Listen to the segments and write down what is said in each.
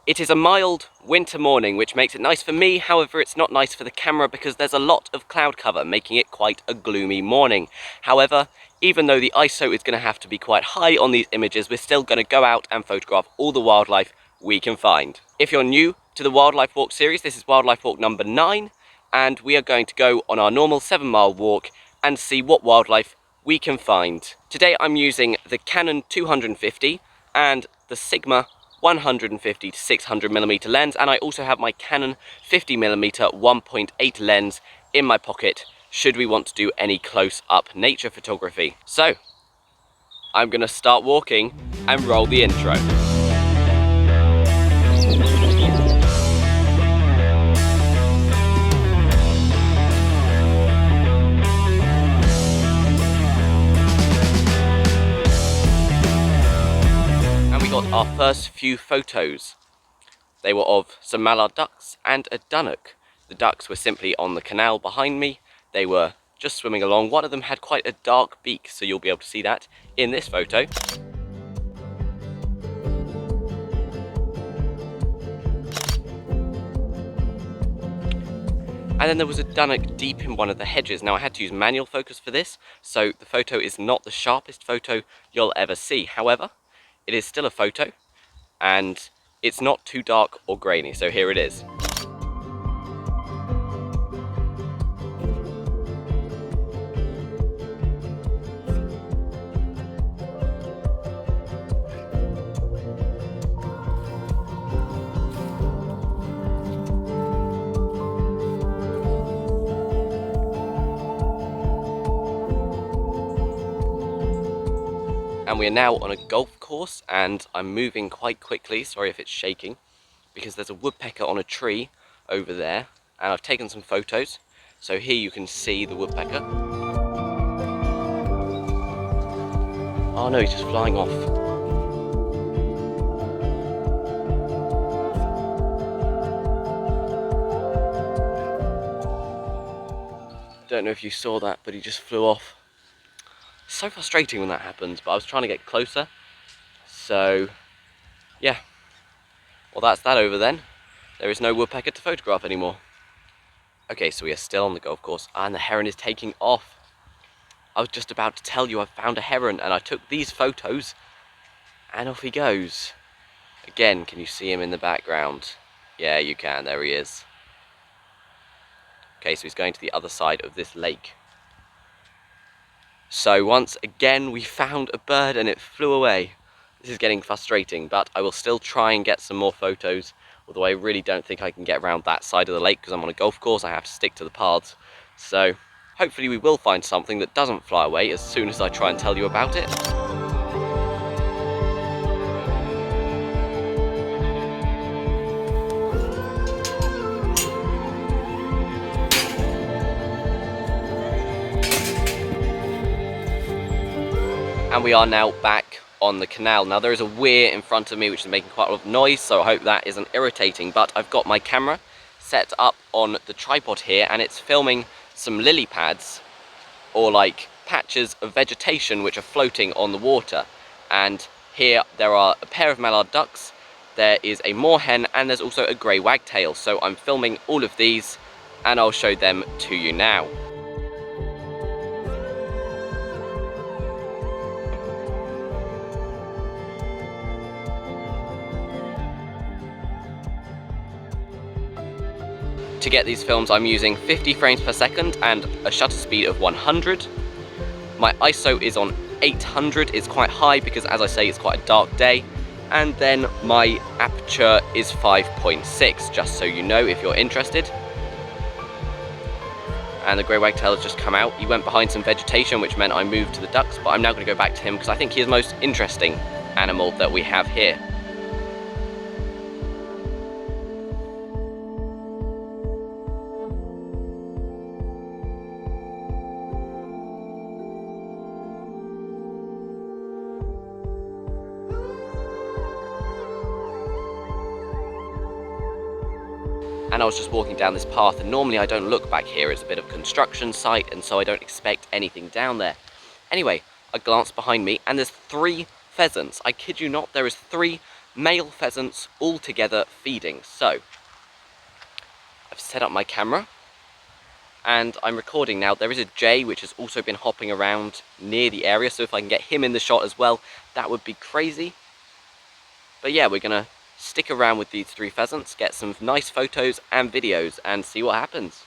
It is a mild winter morning, which makes it nice for me. However, it's not nice for the camera because there's a lot of cloud cover, making it quite a gloomy morning. However, even though the ISO is going to have to be quite high on these images, we're still going to go out and photograph all the wildlife we can find. If you're new to the Wildlife Walk series, this is Wildlife Walk number 9, and we are going to go on our normal 7-mile walk and see what wildlife we can find. Today I'm using the Canon 250 and the Sigma 150 to 600mm lens, and I also have my Canon 50mm 1.8 lens in my pocket should we want to do any close-up nature photography. So I'm gonna start walking and roll the intro. Got our first few photos. They were of some mallard ducks and a dunnock. The ducks were simply on the canal behind me. They were just swimming along. One of them had quite a dark beak, so you'll be able to see that in this photo. And then there was a dunnock deep in one of the hedges. Now I had to use manual focus for this, so the photo is not the sharpest photo you'll ever see. However, it is still a photo, and it's not too dark or grainy, so here it is. And we are now on a golf course, and I'm moving quite quickly, sorry if it's shaking, because there's a woodpecker on a tree over there, and I've taken some photos. So here you can see the woodpecker. Oh no, he's just flying off. Don't know if you saw that, but he just flew off. So frustrating when that happens, but I was trying to get closer, so yeah. Well, that's that over then. There is no woodpecker to photograph anymore. Okay, so we are still on the golf course, and the heron is taking off. I was just about to tell you I found a heron, and I took these photos, and off he goes. Again, can you see him in the background? Yeah, you can, there he is. Okay, so he's going to the other side of this lake. So once again we found a bird and it flew away. This is getting frustrating, but I will still try and get some more photos, although I really don't think I can get around that side of the lake because I'm on a golf course. I have to stick to the paths. So hopefully we will find something that doesn't fly away as soon as I try and tell you about it. And we are now back on the canal. Now there is a weir in front of me which is making quite a lot of noise, so I hope that isn't irritating, but I've got my camera set up on the tripod here, and it's filming some lily pads, or like patches of vegetation which are floating on the water. And here there are a pair of mallard ducks, there is a moorhen, and there's also a grey wagtail. So I'm filming all of these and I'll show them to you now. To get these films I'm using 50 frames per second and a shutter speed of 100. My ISO is on 800, it's quite high because, as I say, it's quite a dark day. And then my aperture is 5.6, just so you know if you're interested. And the grey wagtail has just come out. He went behind some vegetation, which meant I moved to the ducks, but I'm now going to go back to him because I think he is the most interesting animal that we have here. And I was just walking down this path, and normally I don't look back here. It's a bit of a construction site, and so I don't expect anything down there. Anyway, I glanced behind me and there's 3 pheasants. I kid you not, there is 3 male pheasants all together feeding. So I've set up my camera and I'm recording now. There is a jay which has also been hopping around near the area, so if I can get him in the shot as well, that would be crazy. But yeah, we're gonna stick around with these 3 pheasants, get some nice photos and videos, and see what happens.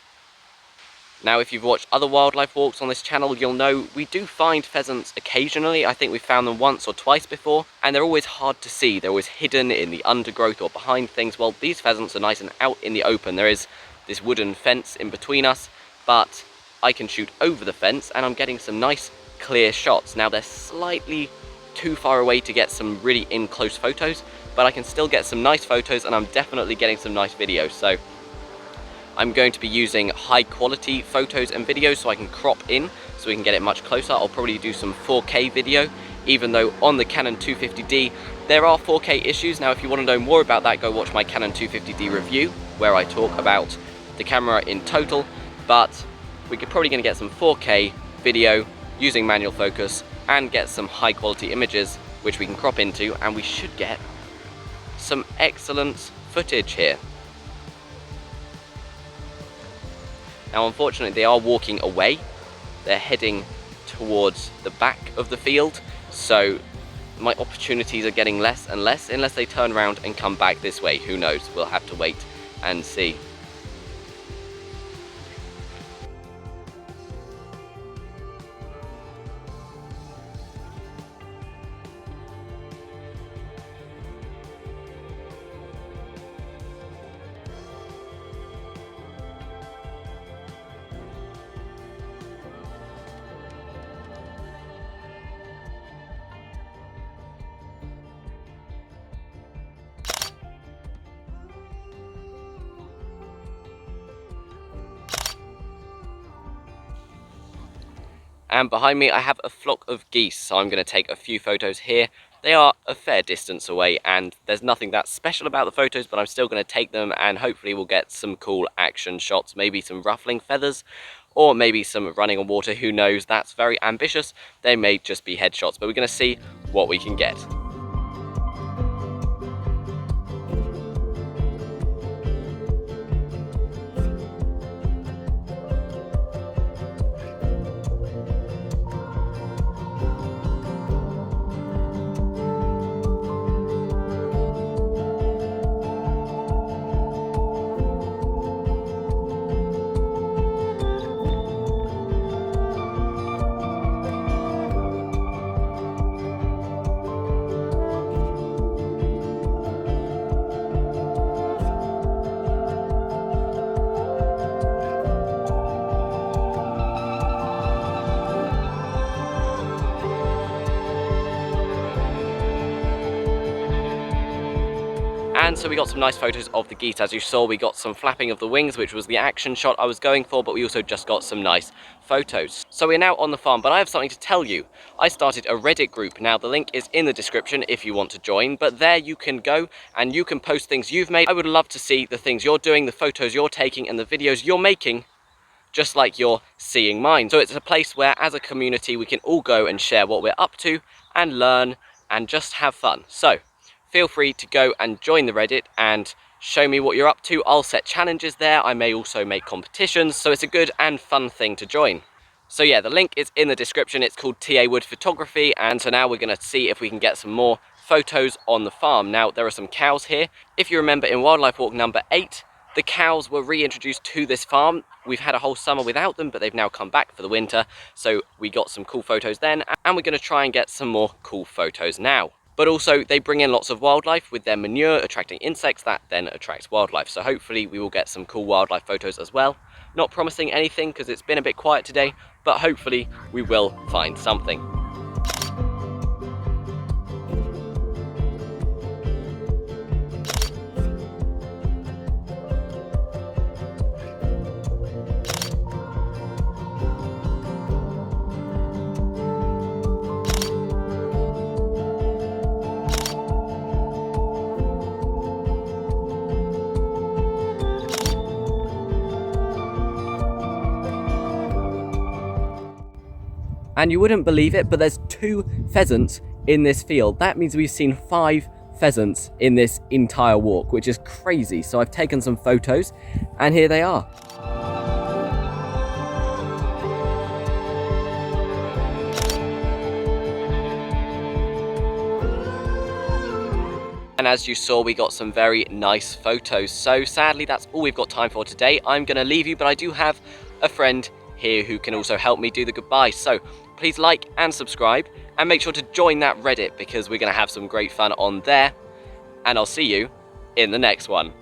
Now, if you've watched other wildlife walks on this channel, you'll know we do find pheasants occasionally. I think we've found them once or twice before, and they're always hard to see. They're always hidden in the undergrowth or behind things. Well, these pheasants are nice and out in the open. There is this wooden fence in between us, but I can shoot over the fence, and I'm getting some nice clear shots. Now, they're slightly too far away to get some really in-close photos, but I can still get some nice photos, and I'm definitely getting some nice videos. So I'm going to be using high quality photos and videos so I can crop in so we can get it much closer. I'll probably do some 4K video, even though on the Canon 250D there are 4K issues. Now, if you want to know more about that, go watch my Canon 250D review where I talk about the camera in total, but we're probably going to get some 4K video using manual focus and get some high quality images which we can crop into, and we should get some excellent footage here. Now, unfortunately, they are walking away. They're heading towards the back of the field, so my opportunities are getting less and less unless they turn around and come back this way. Who knows? We'll have to wait and see. And behind me I have a flock of geese, so I'm going to take a few photos here. They are a fair distance away and there's nothing that special about the photos, but I'm still going to take them, and hopefully we'll get some cool action shots, maybe some ruffling feathers or maybe some running on water. Who knows? That's very ambitious. They may just be headshots, but we're going to see what we can get. And so we got some nice photos of the geese. As you saw, we got some flapping of the wings, which was the action shot I was going for, but we also just got some nice photos. So we're now on the farm, but I have something to tell you. I started a Reddit group. Now, the link is in the description if you want to join, but there you can go and you can post things you've made. I would love to see the things you're doing, the photos you're taking, and the videos you're making, just like you're seeing mine. So it's a place where, as a community, we can all go and share what we're up to and learn and just have fun. So feel free to go and join the Reddit and show me what you're up to. I'll set challenges there. I may also make competitions, so it's a good and fun thing to join. So yeah, the link is in the description. It's called TA Wood Photography, and so now we're going to see if we can get some more photos on the farm. Now, there are some cows here. If you remember in Wildlife Walk number 8, the cows were reintroduced to this farm. We've had a whole summer without them, but they've now come back for the winter, so we got some cool photos then, and we're going to try and get some more cool photos now. But also, they bring in lots of wildlife with their manure, attracting insects that then attracts wildlife. So hopefully we will get some cool wildlife photos as well. Not promising anything because it's been a bit quiet today, but hopefully we will find something. And you wouldn't believe it, but there's 2 pheasants in this field. That means we've seen 5 pheasants in this entire walk, which is crazy. So I've taken some photos and here they are. And as you saw, we got some very nice photos. So sadly, that's all we've got time for today. I'm going to leave you, but I do have a friend here who can also help me do the goodbye. So please like and subscribe, and make sure to join that Reddit because we're going to have some great fun on there. And I'll see you in the next one.